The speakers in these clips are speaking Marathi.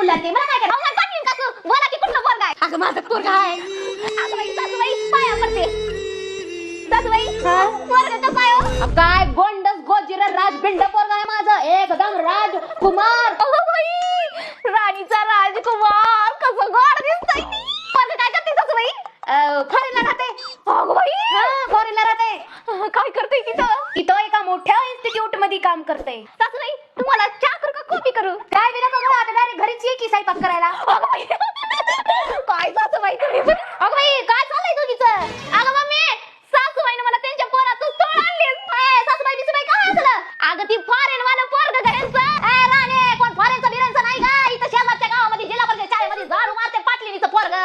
लागते मला काय करावं पाटील काकू बोला की कुठलं पोरगा आहे अगं माझं पोरगा आहे अगं बाई सासूबाई पाया पडते सासूबाई पोरगा कसं आहे काय गोंडस गोजिरा राजबिंड पोरगा आहे माझं एकदम राजकुमार अगं बाई राणीचा राजकुमार कसं गोड दिसतंय पोरगा काय करते सासूबाई फॉरेनला राहते अगं बाई फॉरेनला राहते काय करते तिथं एका मोठ्या इन्स्टिट्यूट मध्ये काम करते सासूबाई तुम्हाला चहा करू का कॉफी करू काय बिना बघा आता डायरेक्ट घरीच ये की स्वयंपाक करायला अगं बाई काय सासूबाई तुम्ही अगं बाई काय चाललंय तुझीचं अगं मम्मी सासूबाईने मला त्यांच्या पोराचं स्थळ आणले सासूबाई बिसूबाई काय झालं अगं ती फॉरेन वाला पोरग घ्यायचं राणे कोण फॉरेनचं बिरेनचं नाही का इथं शेजारच्या गावामध्ये जिल्हा परिषद शाळेमध्ये झाडू मारते पाटलीचं पोरग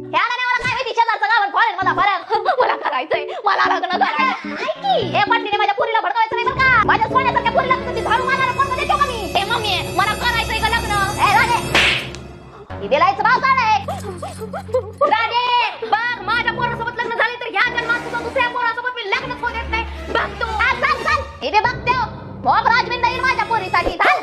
ह्याला नाही मला काय माहिती शेजारचं गावात फॉरेन मला फॉरेन मला करायचंय मला लग्न करायचं ऐकी हे पाटलीने माझ्या पोरीला भडकावायचं नाही बरं का माझ्या सोन्यासारख्या पोरीला ती झाडू मारणारा कोण देतो का मी हे मम्मी मला करायचंय का लग्न ए राणे ही दिलायचं भाव का नाही राणे बघ माझ्या पोरासोबत लग्न झाले तर ह्या जन्मात तुझं दुसऱ्या पोरासोबत मी लग्नच होऊ देत नाही बघ तू चाल हे बघते बघ राजविंद येईल माझ्या पोरीसाठी चाल